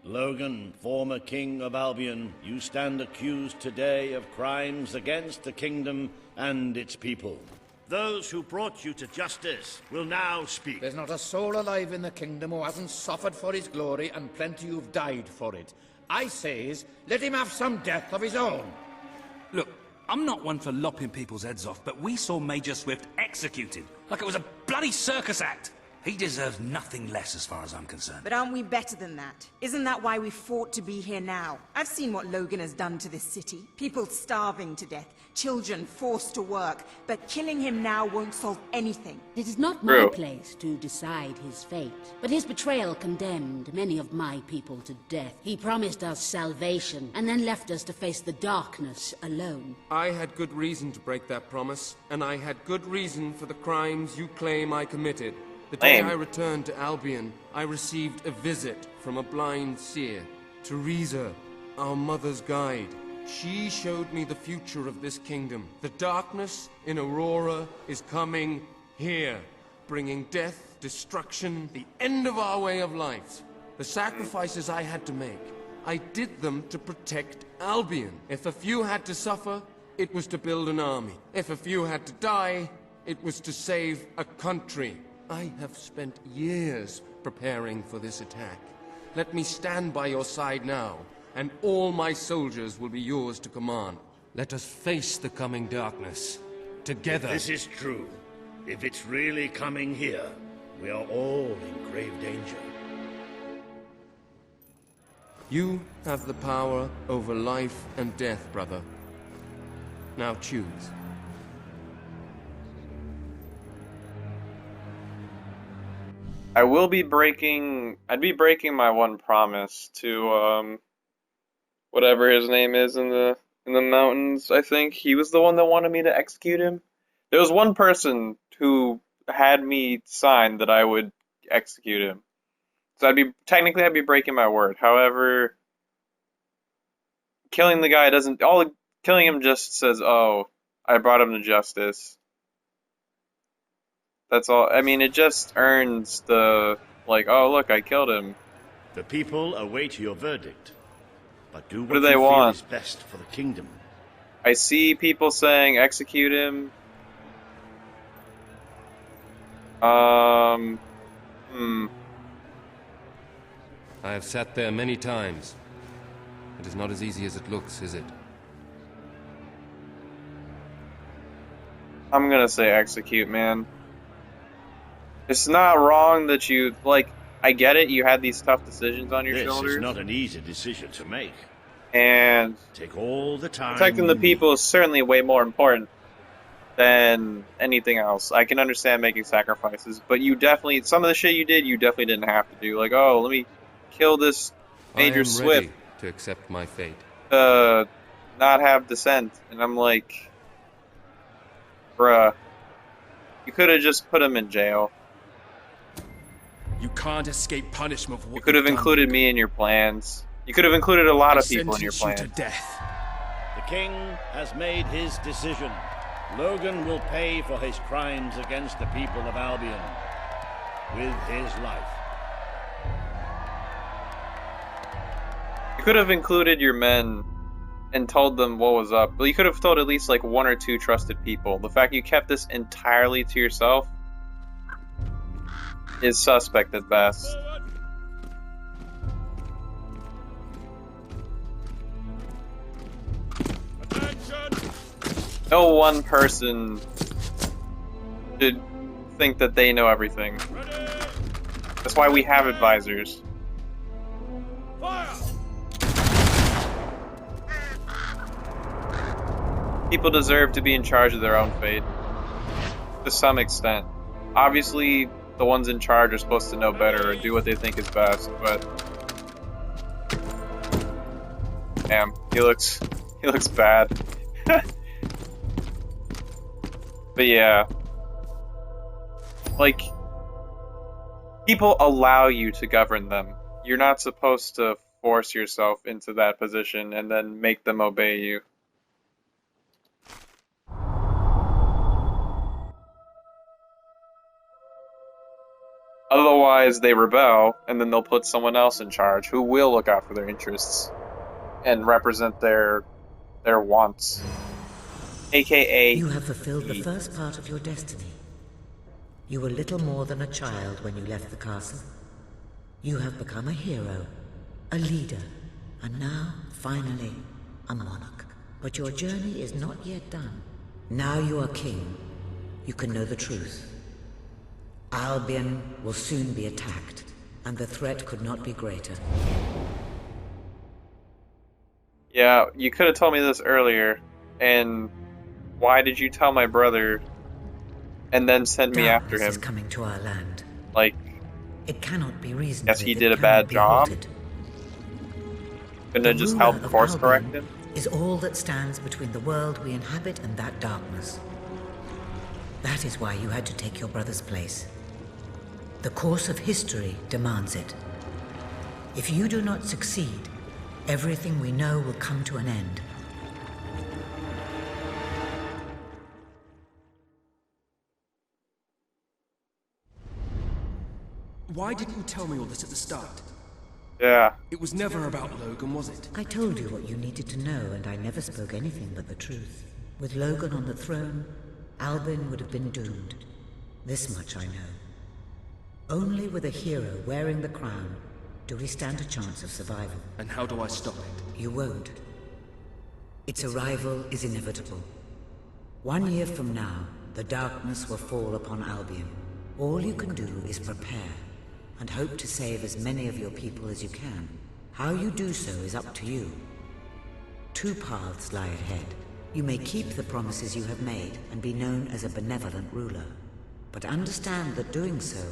Logan, former king of Albion, you stand accused today of crimes against the kingdom and its people. Those who brought you to justice will now speak. There's not a soul alive in the kingdom who hasn't suffered for his glory, and plenty who've died for it. I says, let him have some death of his own. Look, I'm not one for lopping people's heads off, but we saw Major Swift executed like it was a bloody circus act. He deserves nothing less as far as I'm concerned. But aren't we better than that? Isn't that why we fought to be here now? I've seen what Logan has done to this city. People starving to death, children forced to work, but killing him now won't solve anything. It is not my place to decide his fate, but his betrayal condemned many of my people to death. He promised us salvation, and then left us to face the darkness alone. I had good reason to break that promise, and I had good reason for the crimes you claim I committed. The day I returned to Albion, I received a visit from a blind seer, Teresa, our mother's guide. She showed me the future of this kingdom. The darkness in Aurora is coming here, bringing death, destruction, the end of our way of life. The sacrifices I had to make, I did them to protect Albion. If a few had to suffer, it was to build an army. If a few had to die, it was to save a country. I have spent years preparing for this attack. Let me stand by your side now, and all my soldiers will be yours to command. Let us face the coming darkness, together. If this is true, if it's really coming here, we are all in grave danger. You have the power over life and death, brother. Now choose. I'd be breaking my one promise to, whatever his name is in the mountains, I think. He was the one that wanted me to execute him. There was one person who had me sign that I would execute him. So I'd be breaking my word. However, killing the guy killing him just says, oh, I brought him to justice. That's all. I mean, it just earns the, like, oh, look, I killed him. The people await your verdict. But do What do what they you want? feel is best for the kingdom. I see people saying execute him. I have sat there many times. It is not as easy as it looks, is it? I'm gonna say execute, man. It's not wrong that you, like, I get it, you had these tough decisions on your shoulders. This is not an easy decision to make. And take all the time. Protecting the people is certainly way more important than anything else. I can understand making sacrifices, but some of the shit you definitely didn't have to do. Like, oh, let me kill this Major Swift. I am ready to accept my fate. Not have dissent. And I'm like, bruh, you could have just put him in jail. You can't escape punishment. You could have included me in your plans. You could have included a lot of people in your plans. To death. The king has made his decision. Logan will pay for his crimes against the people of Albion with his life. You could have included your men and told them what was up. But you could have told at least like one or two trusted people. The fact you kept this entirely to yourself is suspect at best. No one person should think that they know everything. That's why we have advisors. People deserve to be in charge of their own fate. To some extent. Obviously, the ones in charge are supposed to know better or do what they think is best, but... Damn, he looks bad. But yeah. Like, people allow you to govern them. You're not supposed to force yourself into that position and then make them obey you. Otherwise, they rebel, and then they'll put someone else in charge who will look out for their interests and represent their wants. AKA... You have fulfilled the first part of your destiny. You were little more than a child when you left the castle. You have become a hero, a leader, and now, finally, a monarch. But your journey is not yet done. Now you are king. You can know the truth. Albion will soon be attacked, and the threat could not be greater. Yeah, you could have told me this earlier, and why did you tell my brother and then send me after Darkness him? is coming to our land. Like, It cannot be reasoned guess with, he it did a cannot bad be job? halted. couldn't The have just ruler helped of course correct Albion him? is all that stands between the world we inhabit and that darkness. That is why you had to take your brother's place. The course of history demands it. If you do not succeed, everything we know will come to an end. Why didn't you tell me all this at the start? Yeah. It was never about Logan, was it? I told you what you needed to know, and I never spoke anything but the truth. With Logan on the throne, Albion would have been doomed. This much I know. Only with a hero wearing the crown do we stand a chance of survival. And how do I stop it? You won't. Its arrival is inevitable. 1 year from now, the darkness will fall upon Albion. All you can do is prepare, and hope to save as many of your people as you can. How you do so is up to you. 2 paths lie ahead. You may keep the promises you have made and be known as a benevolent ruler. But understand that doing so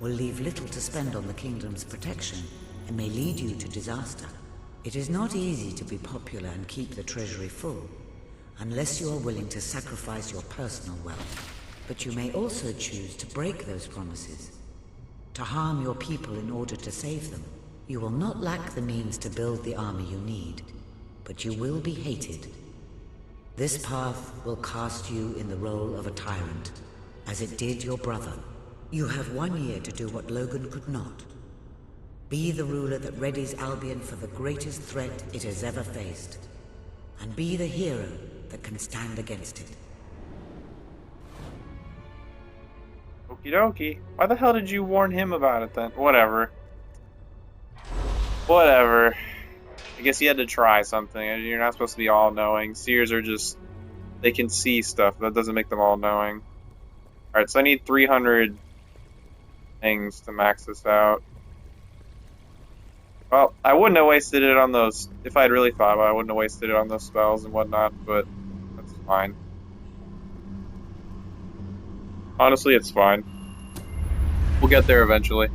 will leave little to spend on the kingdom's protection and may lead you to disaster. It is not easy to be popular and keep the treasury full, unless you are willing to sacrifice your personal wealth. But you may also choose to break those promises, to harm your people in order to save them. You will not lack the means to build the army you need, but you will be hated. This path will cast you in the role of a tyrant, as it did your brother. You have 1 year to do what Logan could not. Be the ruler that readies Albion for the greatest threat it has ever faced, and be the hero that can stand against it. Okie dokie. Why the hell did you warn him about it then? Whatever. Whatever. I guess you had to try something. You're not supposed to be all-knowing. Seers are just... they can see stuff. That doesn't make them all-knowing. Alright, so I need 300 things to max this out. Well, I wouldn't have wasted it on those... if I'd really thought about it, I wouldn't have wasted it on those spells and whatnot, but that's fine. Honestly, it's fine. We'll get there eventually.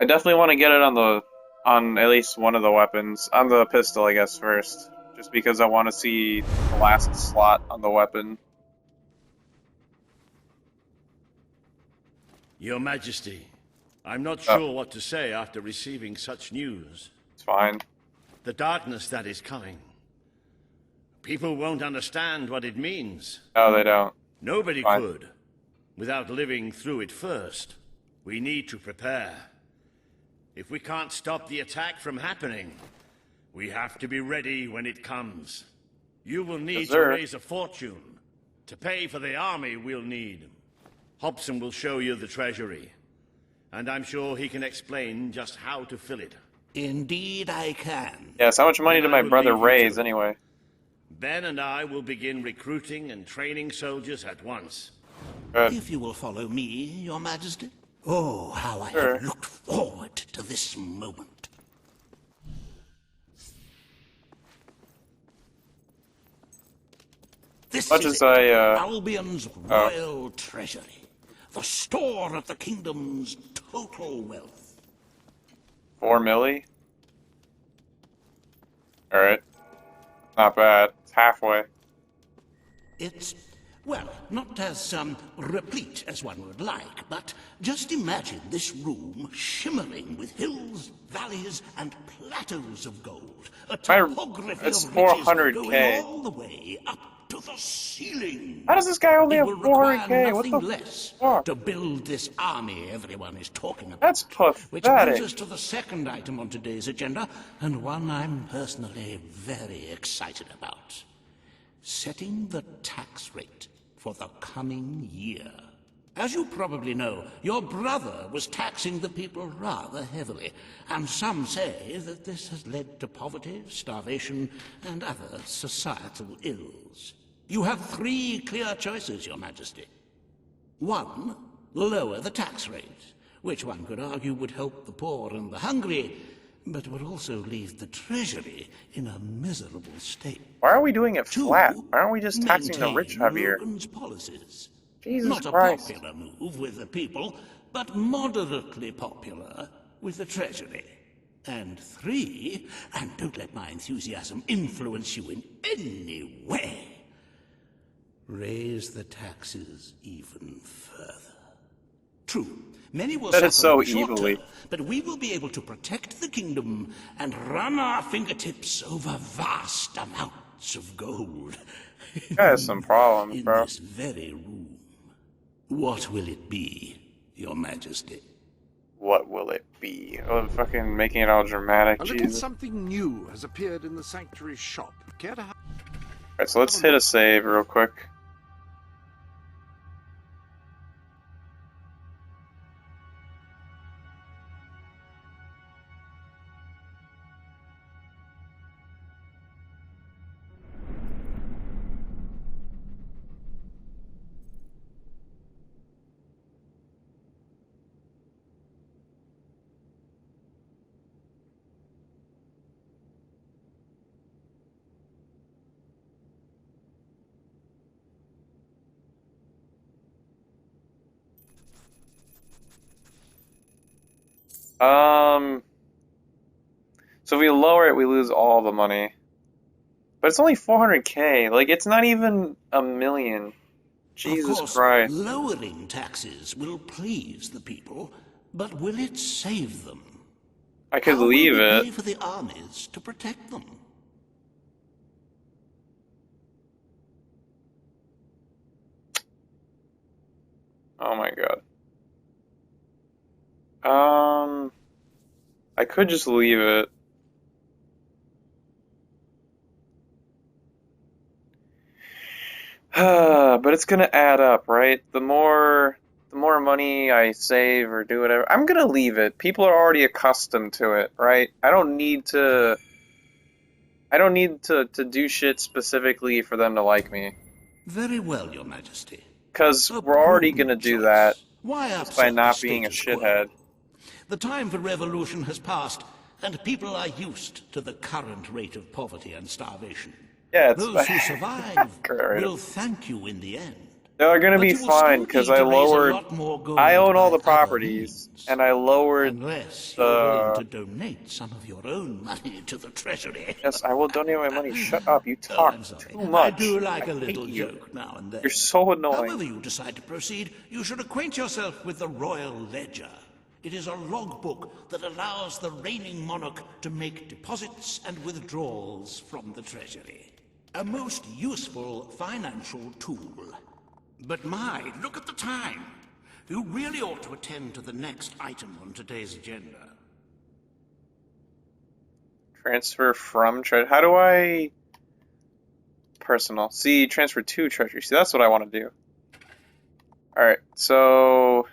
I definitely want to get it on at least one of the weapons. On the pistol, I guess, first. Just because I want to see the last slot on the weapon. Your Majesty, I'm not sure what to say after receiving such news. It's fine. The darkness that is coming. People won't understand what it means. No, they don't. Nobody could, without living through it first. We need to prepare. If we can't stop the attack from happening, we have to be ready when it comes. You will need to raise a fortune to pay for the army we'll need. Hobson will show you the treasury, and I'm sure he can explain just how to fill it. Indeed I can. Yes, how much money did my brother raise anyway? Ben and I will begin recruiting and training soldiers at once. Good. If you will follow me, Your Majesty. Oh, how I have looked forward to this moment. This is Albion's royal treasury, the store of the kingdom's total wealth. 4 milli? Alright. Not bad. It's halfway. It's, well, not as replete as one would like, but just imagine this room shimmering with hills, valleys, and plateaus of gold. A topography it's of riches 400K. going all the way up to the ceiling. How does this guy only It have will require 400k? What nothing the less fuck? to build this army everyone is talking about. That's Which brings pathetic. us to the second item on today's agenda, and one I'm personally very excited about. Setting the tax rate for the coming year. As you probably know, your brother was taxing the people rather heavily, and some say that this has led to poverty, starvation, and other societal ills. You have 3 clear choices, Your Majesty. 1, lower the tax rate, which one could argue would help the poor and the hungry, but would also leave the treasury in a miserable state. Why are we doing it 2, flat? Why aren't we just taxing the rich maintain heavier? Logan's policies. Jesus Not Christ. a popular move with the people, but moderately popular with the treasury. And 3, and don't let my enthusiasm influence you in any way, raise the taxes even further. True, many will That suffer is so in the short evilly. term, but we will be able to protect the kingdom and run our fingertips over vast amounts of gold. That has some problems, In bro. this very room. What will it be, Your Majesty? What will it be? Oh, fucking making it all dramatic, A little Jesus. something new has appeared in the sanctuary shop. Care to have... Alright, so let's hit a save real quick. So if we lower it, we lose all the money. But it's only 400k. Like, it's not even a million. Jesus Of course, Christ. lowering taxes will please the people, but will it save them? I could How will leave we it. pay for the armies to protect them? Oh my god. I could just leave it. But it's gonna add up, right? The more money I save or do whatever, I'm gonna leave it. People are already accustomed to it, right? I don't need to do shit specifically for them to like me. Very well, Your Majesty. Because A we're already prudent gonna do choice. that Why just by upset the not being a status quo? shithead. The time for revolution has passed, and people are used to the current rate of poverty and starvation. Yeah, it's Those who survive Great. will thank you in the end. They're gonna But be you will fine still because need I to raise a lowered. lot more gold I own all by the other properties, means. and I lowered Unless you're willing the. to donate some of your own money to the treasury. Yes, I will donate my money. Shut up! You Oh, talk I'm sorry. too much. I do like I a little hate you. joke now and then. You're so annoying. However you decide to proceed, you should acquaint yourself with the Royal Ledger. It is a logbook that allows the reigning monarch to make deposits and withdrawals from the treasury. A most useful financial tool. But my, look at the time. You really ought to attend to the next item on today's agenda. Transfer from treasure. How do I? Personal. See, transfer to treasury. See, that's what I want to do. Alright, so.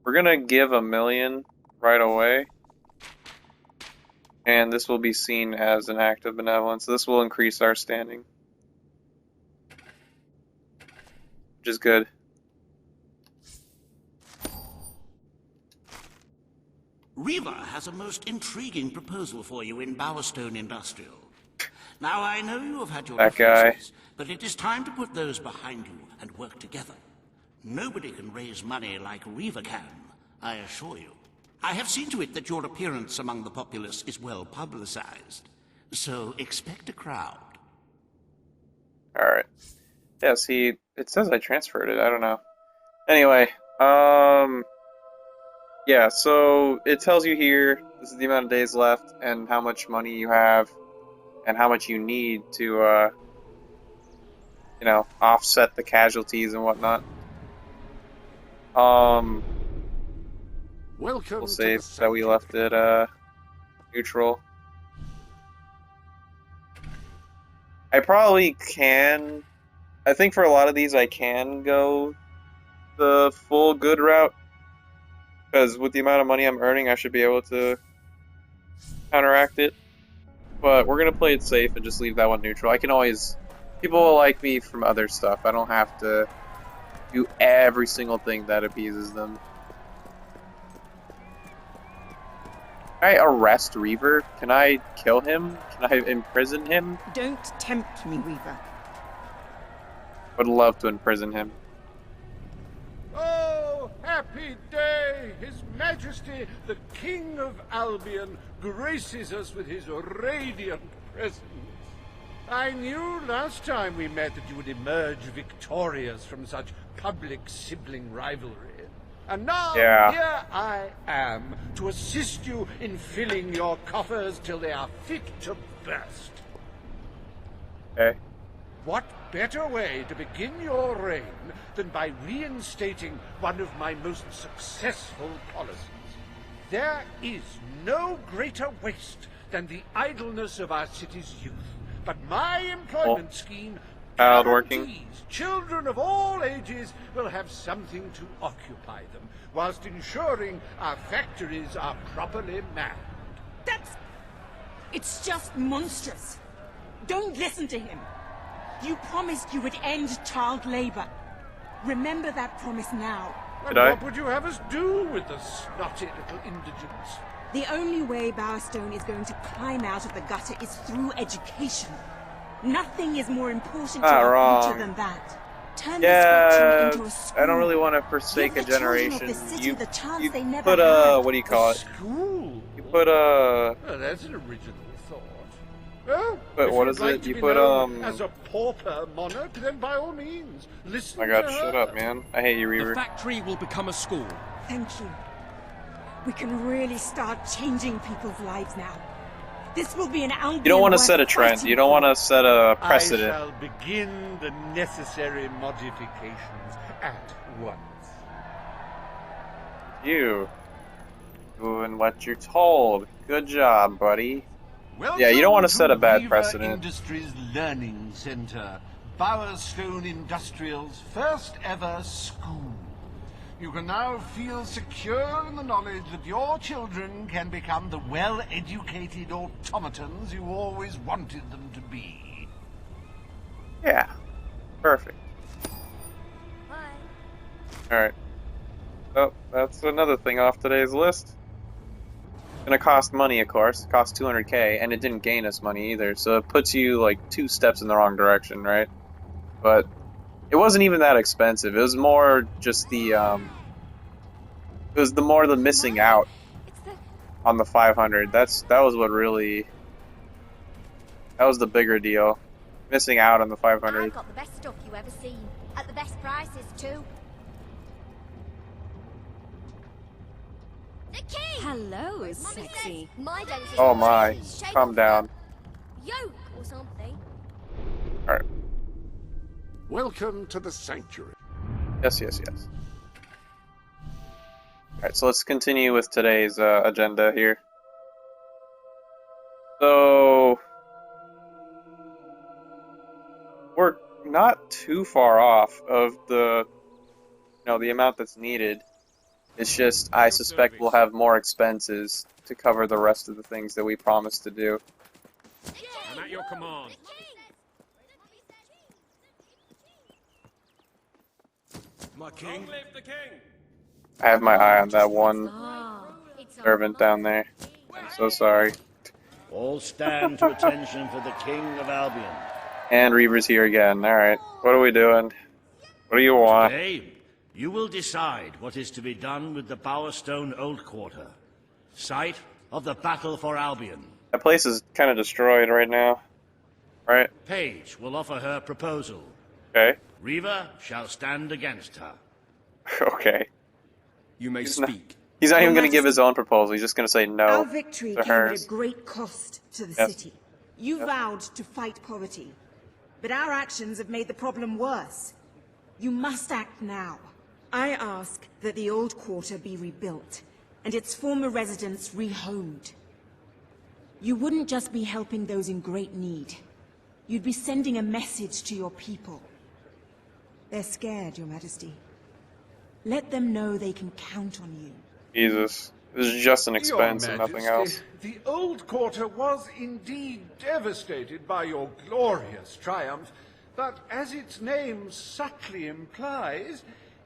We're gonna give $1 million right away. And this will be seen as an act of benevolence. This will increase our standing. Which is good. Reva has a most intriguing proposal for you in Bowerstone Industrial. Now, I know you have had your That guy. differences, but it is time to put those behind you and work together. Nobody can raise money like Reva can, I assure you. I have seen to it that your appearance among the populace is well publicized, so expect a crowd. Alright. Yeah, see, it says I transferred it. I don't know. Anyway, yeah, so it tells you here, this is the amount of days left, and how much money you have, and how much you need to you know, offset the casualties and whatnot. Welcome We'll to say the that we left it neutral. I probably can. I think for a lot of these, I can go the full good route, because with the amount of money I'm earning, I should be able to counteract it. But we're gonna play it safe and just leave that one neutral. I can always. People will like me from other stuff. I don't have to do every single thing that appeases them. Can I arrest Reaver? Can I kill him? Can I imprison him? Don't tempt me, Reaver. Would love to imprison him. Oh, happy day! His Majesty, the King of Albion, graces us with his radiant presence. I knew last time we met that you would emerge victorious from such public sibling rivalry. And now, here I am, to assist you in filling your coffers till they are fit to burst. Okay. What better way to begin your reign than by reinstating one of my most successful policies? There is no greater waste than the idleness of our city's youth, but my employment scheme guarantees children of all ages will have something to occupy them, whilst ensuring our factories are properly manned. It's just monstrous. Don't listen to him. You promised you would end child labor. Remember that promise now. And what would you have us do with the snotty little indigents? The only way Bowerstone is going to climb out of the gutter is through education. Nothing is more important to our future than that. Turn this factory into a school. I don't really want to forsake a generation. You put what do you call it? School? You put Well, that's an original thought. Well, but what is it? You put as a pauper monarch, then by all means, listen. Oh my God, shut up, man! I hate you, Reaver. The factory will become a school. Thank you. We can really start changing people's lives now. This will be an Albion. You don't want to set a trend. You don't want to set a precedent. I shall begin the necessary modifications at once. You doing what you're told. Good job, buddy. Welcome yeah, you don't want to set a bad Weaver precedent. Industries Learning Center, Bowerstone Industrial's first ever school. You can now feel secure in the knowledge that your children can become the well-educated automatons you always wanted them to be. Yeah. Perfect. Alright. Oh, that's another thing off today's list. It's gonna cost money, of course. It costs 200k, and it didn't gain us money either, so it puts you like 2 steps in the wrong direction, right? But it wasn't even that expensive. It was more just the it was the missing out on the 500. That was what really, that was the bigger deal. Missing out on the 500. I've got the best stuff you ever seen at the best prices too. The king. Hello, sexy. My dentist. Oh my, calm down. Yoke or something. All right. Welcome to the sanctuary. Yes, yes, yes. Alright, so let's continue with today's agenda here. So, we're not too far off of the, the amount that's needed. It's just, I suspect we'll have more expenses to cover the rest of the things that we promised to do. I'm at your command. My king. Long live the king. I have my eye on that one servant down there. I'm so sorry. All stand to attention for the King of Albion. And Reaver's here again. Alright, what are we doing? What do you want? Today, you will decide what is to be done with the Bowerstone Old Quarter, site of the battle for Albion. That place is kind of destroyed right now, right? Paige will offer her proposal. Okay. Reaver shall stand against her. Okay. You may speak. He's not even going to give his own proposal. He's just going to say no. Our victory to came at hers. a great cost to the Yes. city. You vowed to fight poverty. but our actions have made the problem worse. You must act now. I ask that the old quarter be rebuilt, and its former residents rehomed. You wouldn't just be helping those in great need. You'd be sending a message to your people. They're scared, Your Majesty. Let them know they can count on you. Jesus. This is just an Your expense and nothing else. The old quarter was indeed devastated by your glorious triumph, but as its name subtly implies,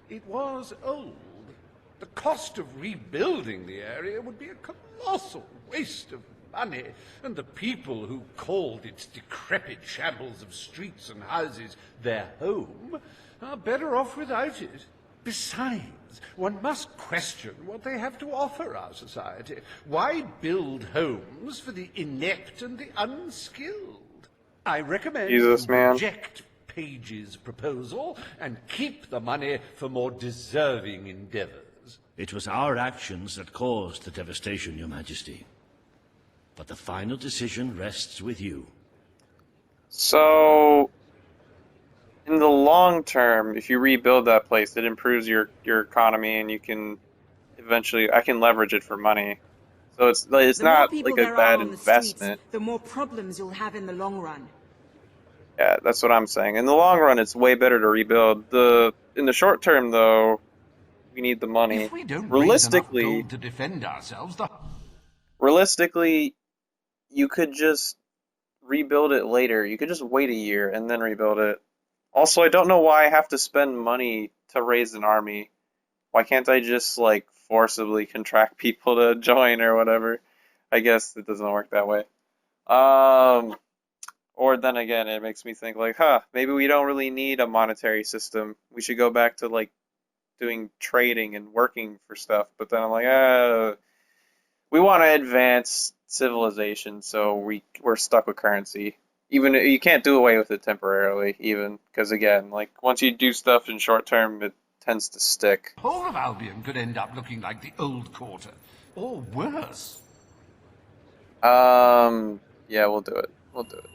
it was old. The cost of rebuilding the area would be a colossal waste of money, and the people who called its decrepit shambles of streets and houses their home are better off without it. Besides, one must question what they have to offer our society. Why build homes for the inept and the unskilled? I recommend you reject Page's proposal and keep the money for more deserving endeavors. It was our actions that caused the devastation, Your Majesty. But the final decision rests with you. So, in the long term, if you rebuild that place, it improves your economy, and you can eventually, I can leverage it for money. So it's not like a bad investment. The more problems you'll have in the long run. Yeah, that's what I'm saying. In the long run, it's way better to rebuild. In the short term, though, we need the money. If we don't Realistically, raise enough gold to defend ourselves, realistically, you could just rebuild it later. You could just wait a year and then rebuild it. Also, I don't know why I have to spend money to raise an army. Why can't I just, like, forcibly contract people to join or whatever? I guess it doesn't work that way. Or then again, it makes me think, like, maybe we don't really need a monetary system. We should go back to, like, doing trading and working for stuff. But then I'm like, we want to advance civilization, so we're stuck with currency. Even you can't do away with it temporarily, even because again, like once you do stuff in short term, it tends to stick. the whole of Albion could end up looking like the old quarter, or worse. Yeah, we'll do it. We'll do it.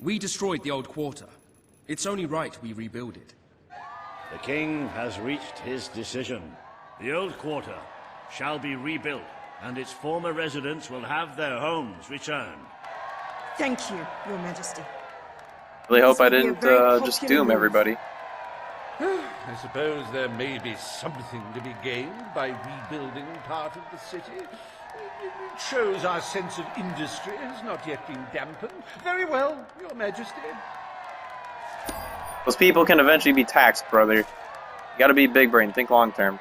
We destroyed the old quarter. It's only right we rebuild it. The king has reached his decision. The old quarter shall be rebuilt, and its former residents will have their homes returned. Thank you, Your Majesty. I really hope I didn't just doom everybody. I suppose there may be something to be gained by rebuilding part of the city. It shows our sense of industry has not yet been dampened. Very well, Your Majesty. Those people can eventually be taxed, brother. You gotta be big brain, think long term.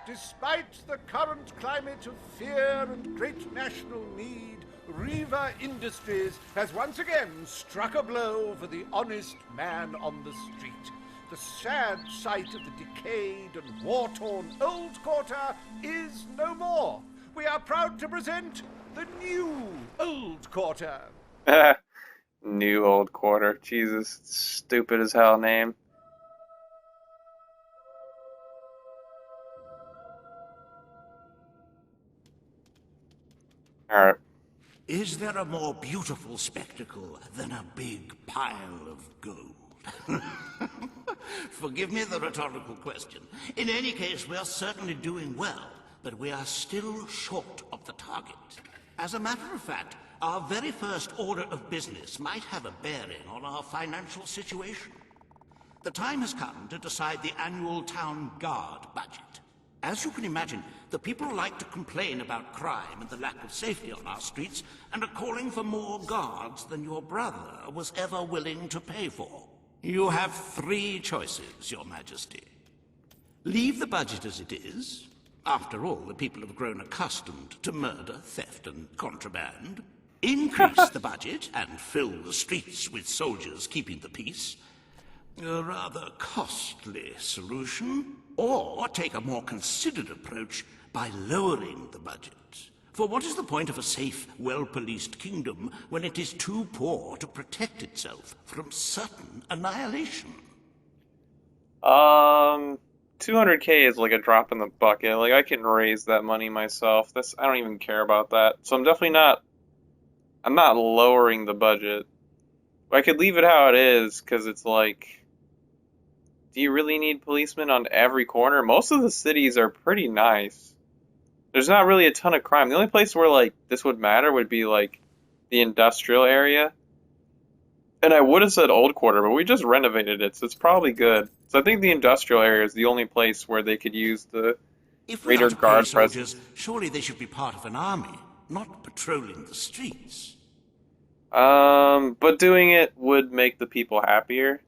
Despite the current climate of fear and great national need, Riva Industries has once again struck a blow for the honest man on the street. The sad sight of the decayed and war-torn old quarter is no more. We are proud to present the new old quarter. New old quarter. Jesus, stupid as hell name. Alright. Is there a more beautiful spectacle than a big pile of gold? Forgive me the rhetorical question. In any case, we are certainly doing well, but we are still short of the target. As a matter of fact, our very first order of business might have a bearing on our financial situation. The time has come to decide the annual town guard budget. As you can imagine, the people like to complain about crime and the lack of safety on our streets, and are calling for more guards than your brother was ever willing to pay for. You have 3 choices, Your Majesty. Leave the budget as it is. After all, the people have grown accustomed to murder, theft, and contraband. Increase the budget and fill the streets with soldiers keeping the peace. A rather costly solution. Or take a more considered approach by lowering the budget. For what is the point of a safe, well-policed kingdom when it is too poor to protect itself from certain annihilation? 200k is like a drop in the bucket. Like, I can raise that money myself. I don't even care about that. So I'm not lowering the budget. I could leave it how it is, because it's like, do you really need policemen on every corner? Most of the cities are pretty nice. There's not really a ton of crime. The only place where, like, this would matter would be, like, the industrial area. And I would have said Old Quarter, but we just renovated it, so it's probably good. So I think the industrial area is the only place where they could use the If we are Raider to pay Guard soldiers, presence. surely they should be part of an army, not patrolling the streets. But doing it would make the people happier.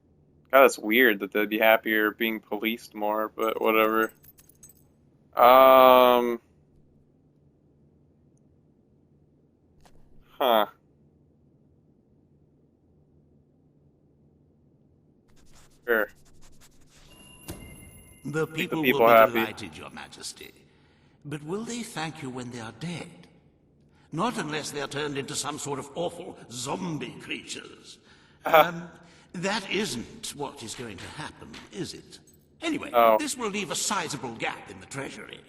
God, that's weird that they'd be happier being policed more, but whatever. Huh. Sure. The Make people the people will be happy. delighted, Your Majesty. But will they thank you when they are dead? Not unless they are turned into some sort of awful zombie creatures. That isn't what is going to happen, is it? Anyway, this will leave a sizable gap in the treasury.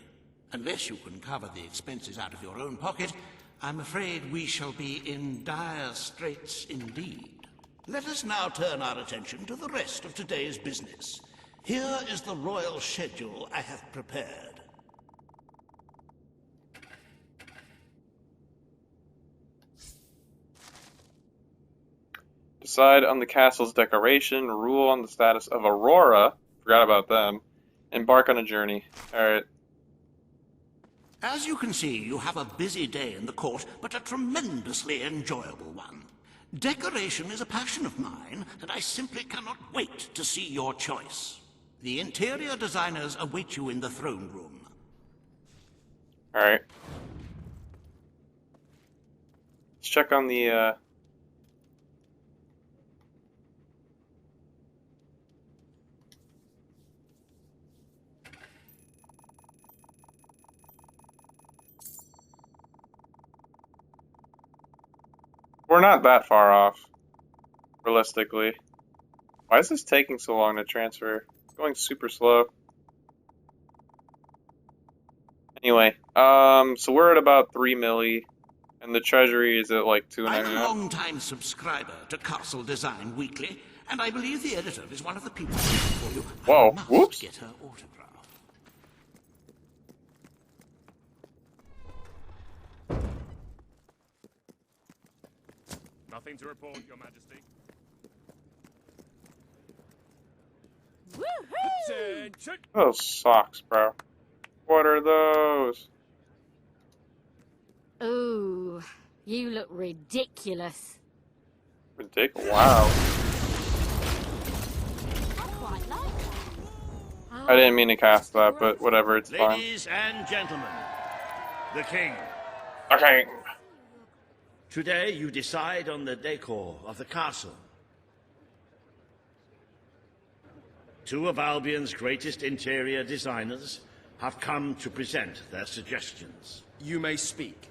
Unless you can cover the expenses out of your own pocket, I'm afraid we shall be in dire straits indeed. Let us now turn our attention to the rest of today's business. Here is the royal schedule I have prepared. Decide on the castle's decoration, rule on the status of Aurora, forgot about them, embark on a journey. Alright. As you can see, you have a busy day in the court, but a tremendously enjoyable one. Decoration is a passion of mine, and I simply cannot wait to see your choice. The interior designers await you in the throne room. Alright. Let's check on the, We're not that far off, realistically. Why is this taking so long to transfer? It's going super slow. Anyway, so we're at about 3 milli, and the treasury is at like 2.5. I'm a long-time subscriber to Castle Design Weekly, and I believe the editor is one of the people waiting for you. Whoa, I must whoops. get her autograph. Nothing to report, Your Majesty. Attention! Those socks, bro. What are those? Ooh, you look ridiculous. Ridiculous. Wow. I didn't mean to cast that, but whatever, it's fine. Ladies and gentlemen, the king. Okay. Today you decide on the decor of the castle. Two of Albion's greatest interior designers have come to present their suggestions. You may speak.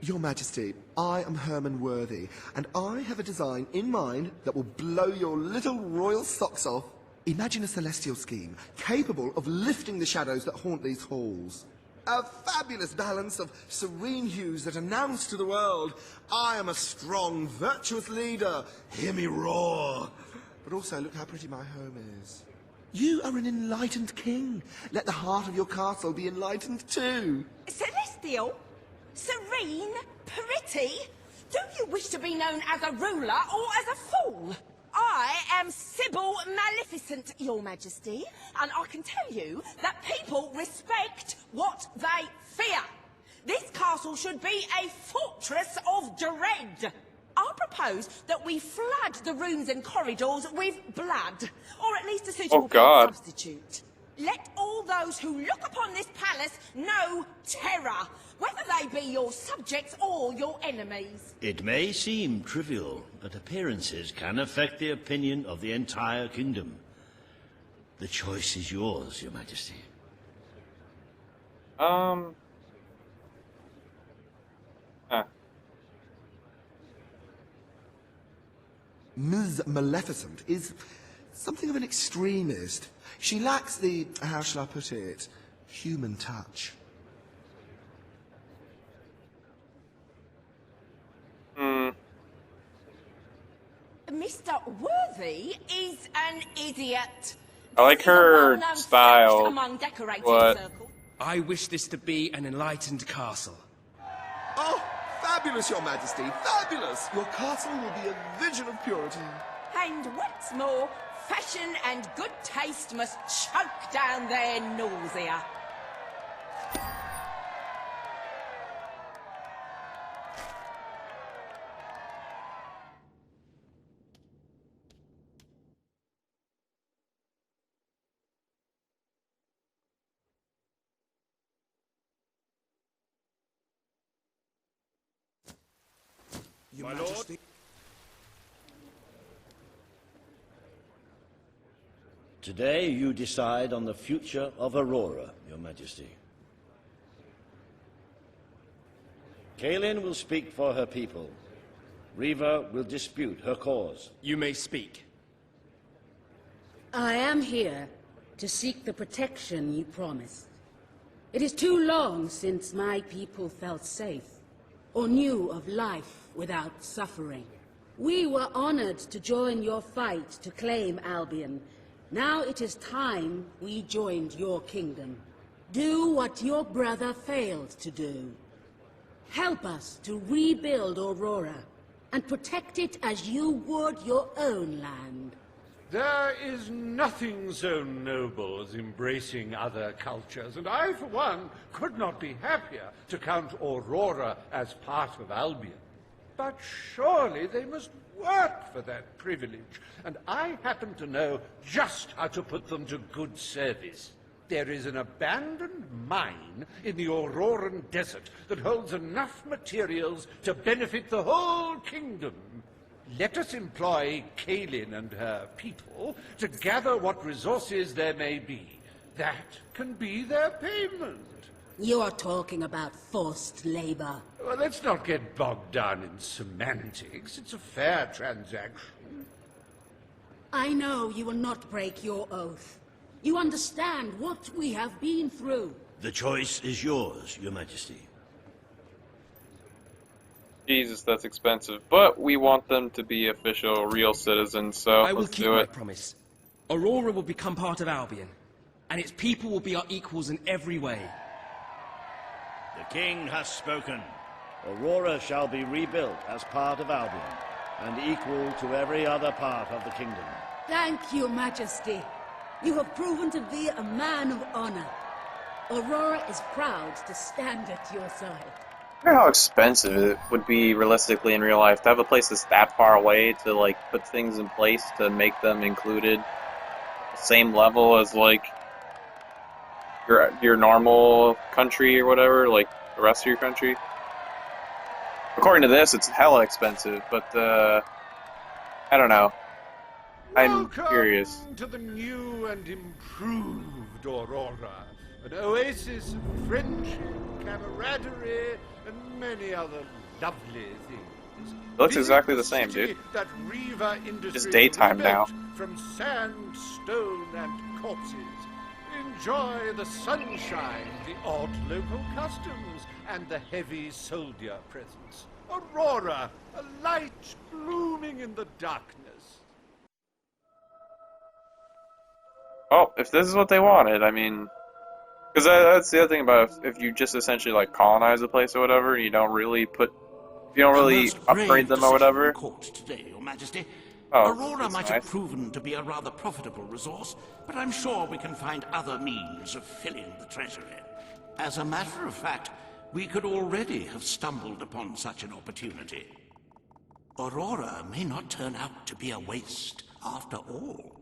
Your Majesty, I am Herman Worthy, and I have a design in mind that will blow your little royal socks off. Imagine a celestial scheme capable of lifting the shadows that haunt these halls. A fabulous balance of serene hues that announce to the world, I am a strong, virtuous leader. Hear me roar. But also, look how pretty my home is. You are an enlightened king. Let the heart of your castle be enlightened too. Celestial? Serene? Pretty? Do you wish to be known as a ruler or as a fool? I am Sybil Maleficent, Your Majesty, and I can tell you that people respect what they fear. This castle should be a fortress of dread. I propose that we flood the rooms and corridors with blood, or at least a suitable substitute. Let all those who look upon this palace know terror, whether they be your subjects or your enemies. It may seem trivial, but appearances can affect the opinion of the entire kingdom. The choice is yours, Your Majesty. Ms. Maleficent is something of an extremist. She lacks the, how shall I put it, human touch. Worthy is an idiot. I like her style, Among decorated but circles. I wish this to be an enlightened castle. Oh, fabulous, Your Majesty, fabulous! Your castle will be a vision of purity. And what's more, fashion and good taste must choke down their nausea. My lord. Today you decide on the future of Aurora, Your Majesty. Kaelin will speak for her people. Reva will dispute her cause. You may speak. I am here to seek the protection you promised. It is too long since my people felt safe, or knew of life without suffering. We were honored to join your fight to claim Albion. Now it is time we joined your kingdom. Do what your brother failed to do. Help us to rebuild Aurora and protect it as you would your own land. There is nothing so noble as embracing other cultures, and I, for one, could not be happier to count Aurora as part of Albion. But surely they must work for that privilege, and I happen to know just how to put them to good service. There is an abandoned mine in the Auroran desert that holds enough materials to benefit the whole kingdom. Let us employ Kaelin and her people to gather what resources there may be. That can be their payment. You are talking about forced labor. Well, let's not get bogged down in semantics. It's a fair transaction. I know you will not break your oath. You understand what we have been through. The choice is yours, Your Majesty. Jesus, that's expensive. But we want them to be official, real citizens, so I will let's keep do my it. promise. Aurora will become part of Albion, and its people will be our equals in every way. The king has spoken. Aurora shall be rebuilt as part of Albion, and equal to every other part of the kingdom. Thank you, Majesty. You have proven to be a man of honor. Aurora is proud to stand at your side. I wonder how expensive it would be realistically in real life to have a place that's that far away to like put things in place to make them included the same level as like your normal country or whatever, like the rest of your country. According to this, it's hella expensive, but I don't know. I'm curious. Welcome to the new and improved Aurora, an oasis of friendship, camaraderie, and many other lovely things. It looks exactly the same, dude. That Reva Industries Just daytime now. rebuilt from sand, stone, and corpses. Enjoy the sunshine, the odd local customs, and the heavy soldier presence. Aurora, a light blooming in the darkness. Oh, if this is what they wanted, I mean... Because that's the other thing about if you just essentially like colonize a place or whatever, and you don't really put... If you don't really upgrade them or whatever... Court today, Your Majesty. Oh, Aurora might nice. have proven to be a rather profitable resource, but I'm sure we can find other means of filling the treasury. As a matter of fact, we could already have stumbled upon such an opportunity. Aurora may not turn out to be a waste after all.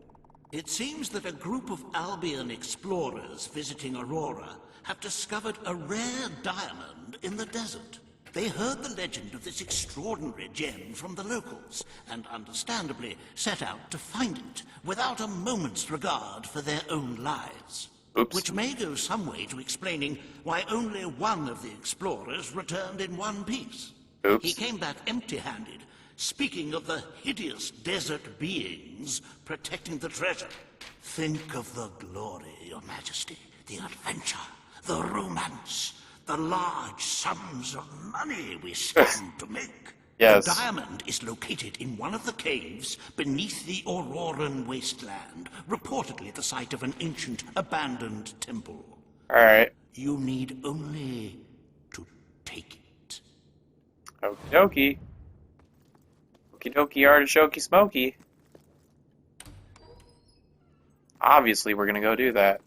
It seems that a group of Albion explorers visiting Aurora have discovered a rare diamond in the desert. They heard the legend of this extraordinary gem from the locals, and understandably set out to find it, without a moment's regard for their own lives. Oops. Which may go some way to explaining why only one of the explorers returned in one piece. Oops. He came back empty-handed, speaking of the hideous desert beings protecting the treasure. Think of the glory, Your Majesty, the adventure, the romance, the large sums of money we stand to make. Yes. The diamond is located in one of the caves beneath the Auroran wasteland, reportedly the site of an ancient, abandoned temple. Alright. You need only to take it. Okie dokie. Okie dokie artichokey smoky. Obviously, we're gonna go do that.